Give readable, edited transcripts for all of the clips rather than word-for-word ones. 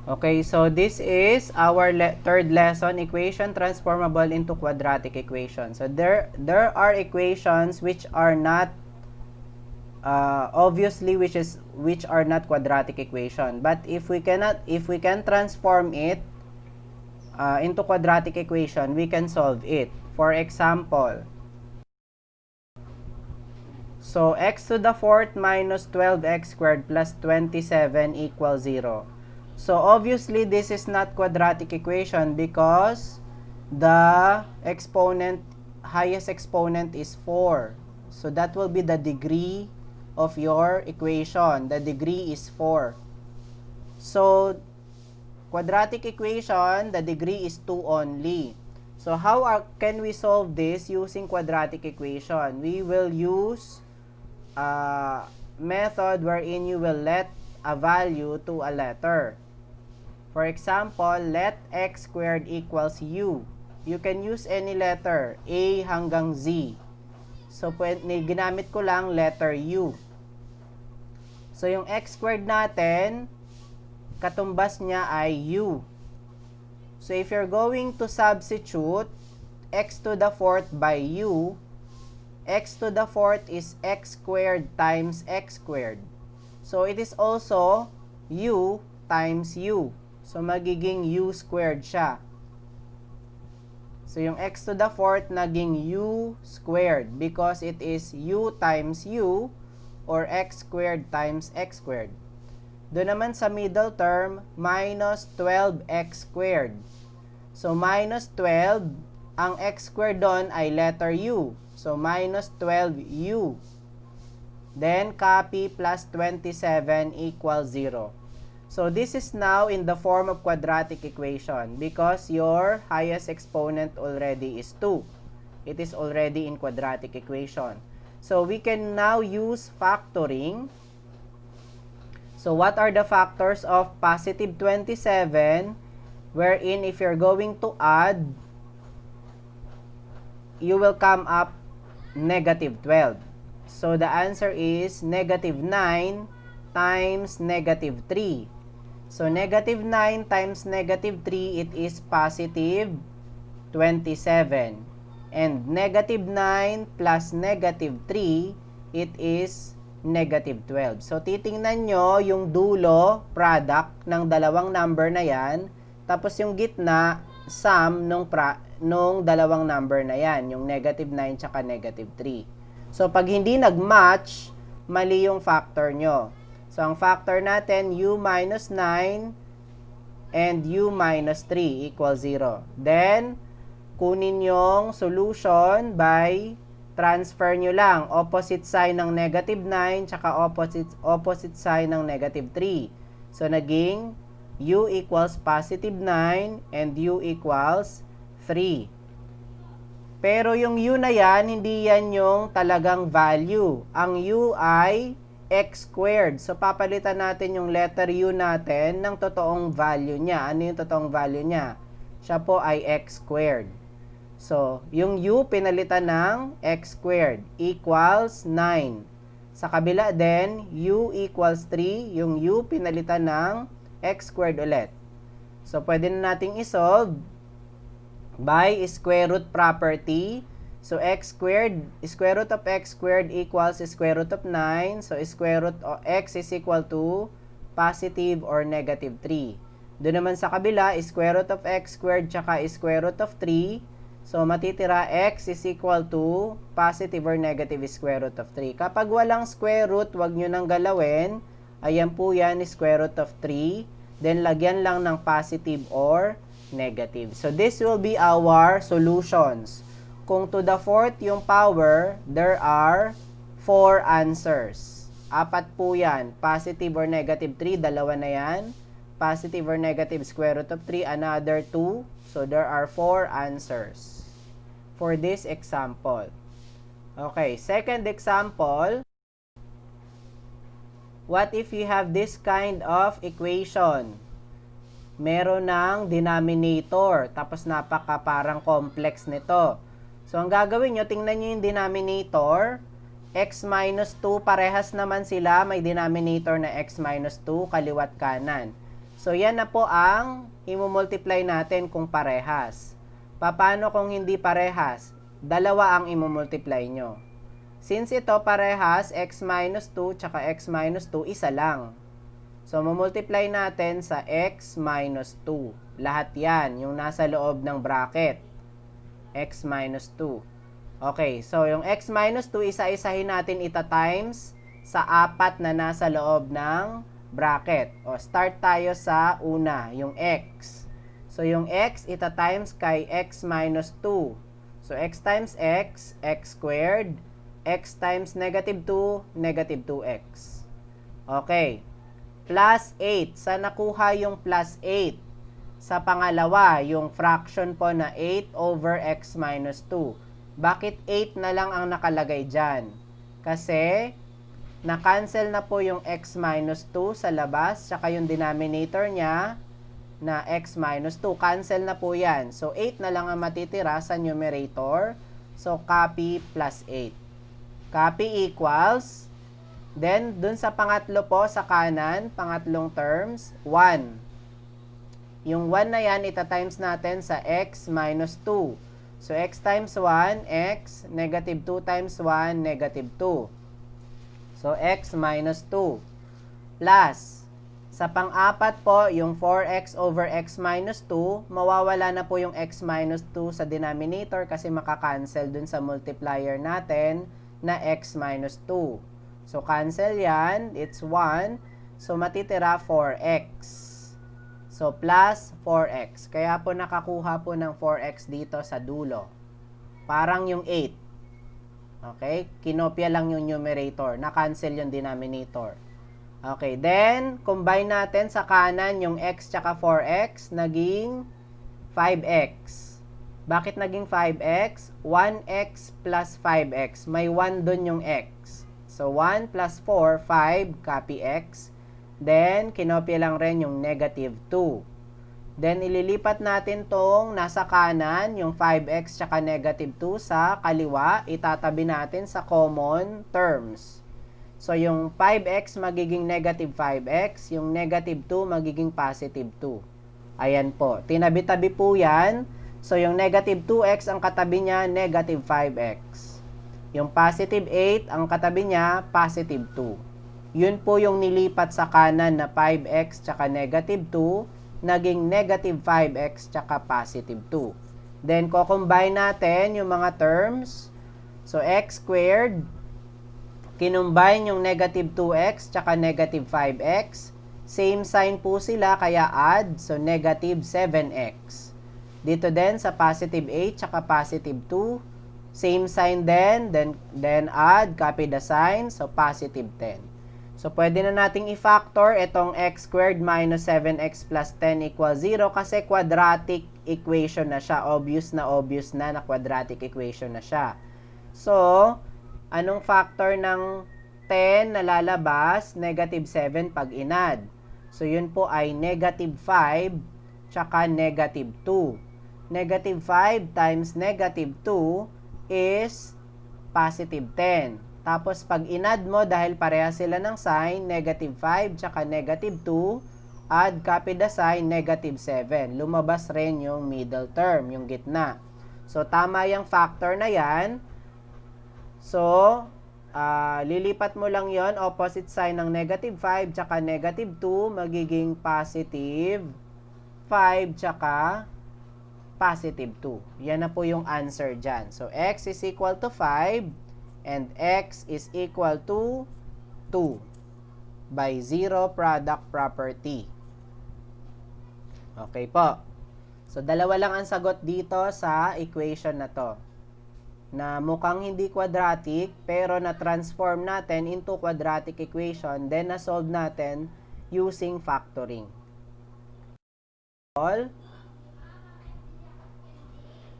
Okay, so this is our third lesson, equation transformable into quadratic equation. So there are equations which are not obviously which are not quadratic equation. But if we can transform it into quadratic equation, we can solve it. For example, so x to the fourth minus 12x squared plus 27 equals 0. So obviously this is not quadratic equation because the highest exponent is 4. So that will be the degree of your equation. The degree is 4. So quadratic equation, the degree is 2 only. So how can we solve this using quadratic equation? We will use method wherein you will let a value to a letter. For example, let x squared equals u. You can use any letter, A hanggang Z. So, ginamit ko lang letter u. So, yung x squared natin, katumbas niya ay u. So, if you're going to substitute x to the fourth by u, x to the fourth is x squared times x squared. So, it is also u times u. So, magiging u squared siya. So, yung x to the fourth naging u squared because it is u times u or x squared times x squared. Doon naman sa middle term, minus 12x squared. So, minus 12, ang x squared doon ay letter u. So, minus 12u. Then, copy plus 27 equals 0. So, this is now in the form of quadratic equation because your highest exponent already is 2. It is already in quadratic equation. So, we can now use factoring. So, what are the factors of positive 27? Wherein if you're going to add, you will come up negative 12. So, the answer is negative 9 times negative 3. So, negative 9 times negative 3, it is positive 27. And negative 9 plus negative 3, it is negative 12. So, titingnan nyo yung dulo, product ng dalawang number na yan. Tapos yung gitna, sum nung dalawang number na yan. Yung negative 9 tsaka negative 3. So, pag hindi nag-match, mali yung factor nyo. So, ang factor natin, u minus 9 and u minus 3 equals 0. Then, kunin yung solution by transfer nyo lang. Opposite sign ng negative 9 tsaka opposite sign ng negative 3. So, naging u equals positive 9 and u equals 3. Pero yung u na yan, hindi yan yung talagang value. Ang u ay x squared. So, papalitan natin yung letter u natin ng totoong value niya. Ano yung totoong value niya? Siya po ay x squared. So, yung u pinalitan ng x squared equals 9. Sa kabila din, u equals 3. Yung u pinalitan ng x squared ulit. So, pwede na nating isolve by square root property. So, x squared, square root of x squared equals square root of 9. So, square root of x is equal to positive or negative 3. Doon naman sa kabila, square root of x squared tsaka square root of 3. So, matitira x is equal to positive or negative square root of 3. Kapag walang square root, wag nyo nang galawin. Ayan po yan, square root of 3. Then, lagyan lang ng positive or negative. So, this will be our solutions. Kung to the fourth yung power, there are 4 answers. 4 po yan. Positive or negative 3, dalawa na yan. Positive or negative square root of 3, another 2. So, there are 4 answers for this example. Okay, second example. What if you have this kind of equation? Meron ng denominator, tapos napaka parang complex nito. So, ang gagawin nyo, tingnan nyo yung denominator. X minus 2, parehas naman sila. May denominator na x minus 2, kaliwat kanan. So, yan na po ang imumultiply natin kung parehas. Paano kung hindi parehas? Dalawa ang imumultiply nyo. Since ito parehas, x minus 2 tsaka x minus 2, isa lang. So, mumultiply natin sa x minus 2. Lahat yan, yung nasa loob ng bracket. X minus 2. Okay, so yung x minus 2, isa-isahin natin ita-times sa 4 na nasa loob ng bracket. O, start tayo sa una, yung x. So, yung x, ita-times kay x minus 2. So, x times x, x squared. X times negative 2, negative 2x. Okay. Plus 8. Saan nakuha yung plus 8? Sa pangalawa, yung fraction po na 8 over x minus 2. Bakit 8 na lang ang nakalagay dyan? Kasi, na-cancel na po yung x minus 2 sa labas, tsaka yung denominator niya na x minus 2. Cancel na po yan. So, 8 na lang ang matitira sa numerator. So, copy plus 8. Copy equals, then, dun sa pangatlo po, sa kanan, pangatlong terms, 1. Yung 1 na yan, ita-times natin sa x minus 2. So, x times 1, x, negative 2 times 1, negative 2. So, x minus 2. Plus, sa pang-apat po, yung 4x over x minus 2, mawawala na po yung x minus 2 sa denominator kasi makakancel dun sa multiplier natin na x minus 2. So, cancel yan. It's 1. So, matitira 4x. So, plus 4x. Kaya po nakakuha po ng 4x dito sa dulo. Parang yung 8. Okay? Kinopya lang yung numerator. Na-cancel yung denominator. Okay. Then, combine natin sa kanan yung x tsaka 4x. Naging 5x. Bakit naging 5x? 1x plus 5x. May 1 dun yung x. So, 1 plus 4, 5, copy x. Then, kinopya lang rin yung negative 2. Then, ililipat natin tong nasa kanan, yung 5x tsaka negative 2 sa kaliwa. Itatabi natin sa common terms. So, yung 5x magiging negative 5x. Yung negative 2 magiging positive 2. Ayan po. Tinabi-tabi po yan. So, yung negative 2x, ang katabi niya, negative 5x. Yung positive 8, ang katabi niya, positive 2. Yun po yung nilipat sa kanan na 5x tsaka negative 2, naging negative 5x tsaka positive 2. Then, ko-combine natin yung mga terms. So, x squared, kinumbine yung negative 2x tsaka negative 5x. Same sign po sila, kaya add. So, negative 7x. Dito din sa positive 8 tsaka positive 2, same sign din, then add, copy the sign, so positive 10. So, pwede na nating i-factor itong x squared minus 7x plus 10 equals 0 kasi quadratic equation na siya. Obvious na quadratic equation na siya. So, anong factor ng 10 na lalabas? Negative 7 pag inad. So, yun po ay negative 5 tsaka negative 2. Negative 5 times negative 2 is positive 10. Tapos, pag inad mo, dahil pareha sila ng sign, negative 5 tsaka negative 2, add, copy the sign, negative 7. Lumabas rin yung middle term, yung gitna. So, tama yung factor na yan. So, lilipat mo lang yon, opposite sign ng negative 5 tsaka negative 2, magiging positive 5 tsaka positive 2. Yan na po yung answer dyan. So, x is equal to 5 and x is equal to 2 by zero product property. Okay po. So, dalawa lang ang sagot dito sa equation na to. Na mukhang hindi quadratic, pero na-transform natin into quadratic equation, then na-solve natin using factoring.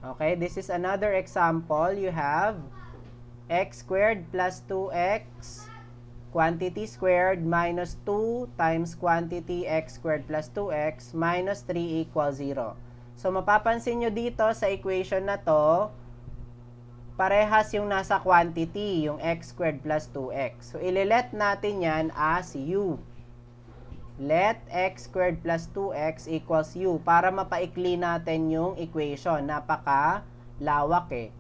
Okay, this is another example. You have x squared plus 2x quantity squared minus 2 times quantity x squared plus 2x minus 3 equals 0. So, mapapansin nyo dito sa equation na to, parehas yung nasa quantity, yung x squared plus 2x. So, ililet natin yan as u. let x squared plus 2x equals u. Para mapaikli natin yung equation. Napaka-lawak eh.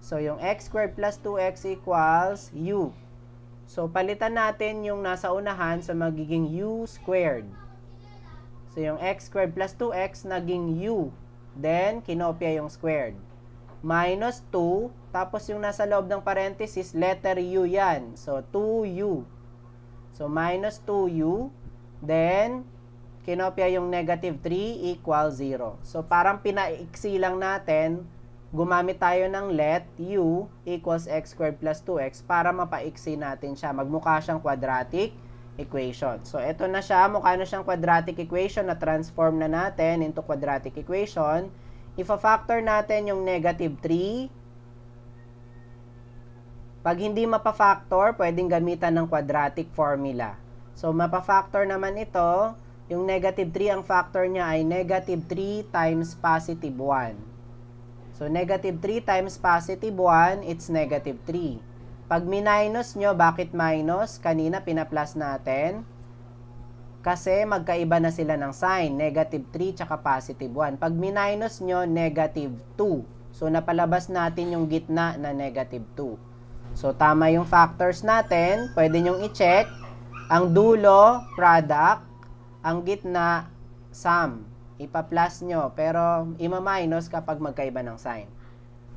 So, yung x squared plus 2x equals u. So, palitan natin yung nasa unahan sa magiging u squared. So, yung x squared plus 2x naging u. Then, kinopya yung squared. Minus 2, tapos yung nasa loob ng parenthesis, letter u yan. So, 2u. So, minus 2u. Then, kinopya yung negative 3 equals 0. So, parang pinaiksi lang natin, gumamit tayo ng let u equals x squared plus 2x para mapaiksi natin siya. Magmukha siyang quadratic equation. So, ito na siya. Mukha na siyang quadratic equation na transform na natin into quadratic equation. Ifa-factor natin yung negative 3. Pag hindi mapa-factor, pwedeng gamitan ng quadratic formula. So, mapa-factor naman ito. Yung negative 3, ang factor niya ay negative 3 times positive 1. So, negative 3 times positive 1, it's negative 3. Pag minus nyo, bakit minus? Kanina pina-plus natin. Kasi magkaiba na sila ng sign. Negative 3 tsaka positive 1. Pag minus nyo, negative 2. So, napalabas natin yung gitna na negative 2. So, tama yung factors natin. Pwede nyong i-check. Ang dulo, product. Ang gitna, sum. Ipa-plus nyo. Pero, ima-minus kapag magkaiba ng sign.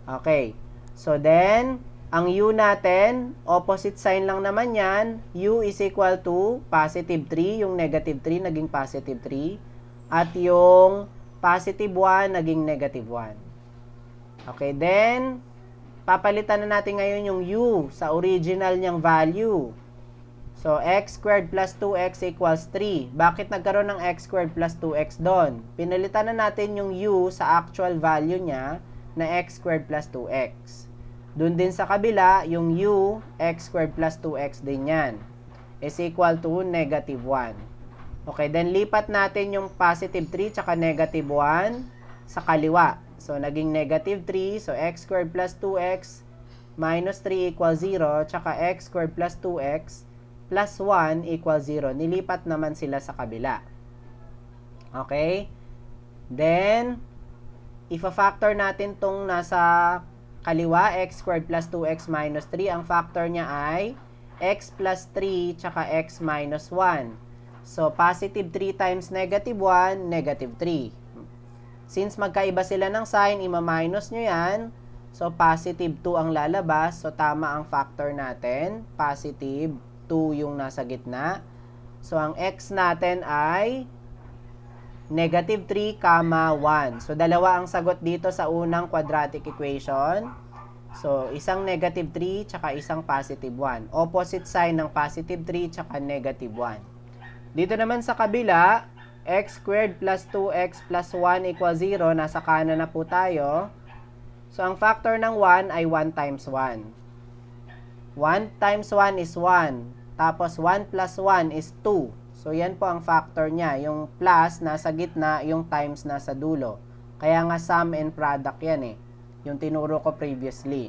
Okay. So, then, ang u natin, opposite sign lang naman yan. U is equal to positive 3. Yung negative 3 naging positive 3. At yung positive 1 naging negative 1. Okay, then, papalitan na natin ngayon yung u sa original niyang value. So, x squared plus 2x equals 3. Bakit nagkaroon ng x squared plus 2x doon? Pinalitan na natin yung u sa actual value niya na x squared plus 2x. Doon din sa kabila, yung u, x squared plus 2x din yan, is equal to negative 1. Okay, then lipat natin yung positive 3 tsaka negative 1 sa kaliwa. So, naging negative 3. So, x squared plus 2x minus 3 equals 0. Tsaka x squared plus 2x plus 1 equals 0. Nilipat naman sila sa kabila. Okay? Then, ifa-factor natin tong nasa kaliwa, x squared plus 2x minus 3. Ang factor niya ay x plus 3 tsaka x minus 1. So, positive 3 times negative 1, negative 3. Since magkaiba sila ng sign, ima-minus nyo yan. So, positive 2 ang lalabas. So, tama ang factor natin. Positive 2 yung nasa gitna. So, ang x natin ay negative 3, 1. So, dalawa ang sagot dito sa unang quadratic equation. So, isang negative 3, tsaka isang positive 1. Opposite sign ng positive 3, tsaka negative 1. Dito naman sa kabila, x squared plus 2x plus 1 equals 0. Nasa kanan na po tayo. So, ang factor ng 1 ay 1 times 1. 1 times 1 is 1. Tapos, 1 plus 1 is 2. So, yan po ang factor niya. Yung plus nasa gitna, yung times nasa dulo. Kaya nga sum and product yan eh. Yung tinuro ko previously.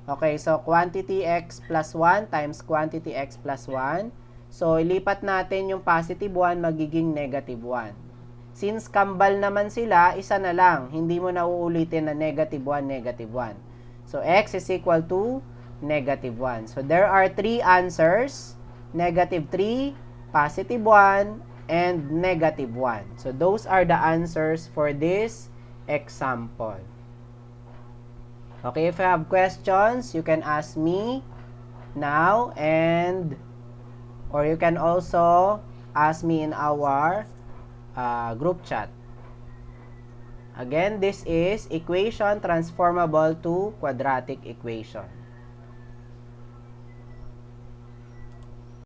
Okay, so quantity x plus 1 times quantity x plus 1. So, ilipat natin yung positive 1 magiging negative 1. Since kambal naman sila, isa na lang. Hindi mo na uulitin na negative 1, negative 1. So, x is equal to negative 1. So, there are 3 answers. Negative 3, positive 1, and negative 1. So, those are the answers for this example. Okay, if you have questions, you can ask me now or you can also ask me in our group chat. Again, this is equation transformable to quadratic equation.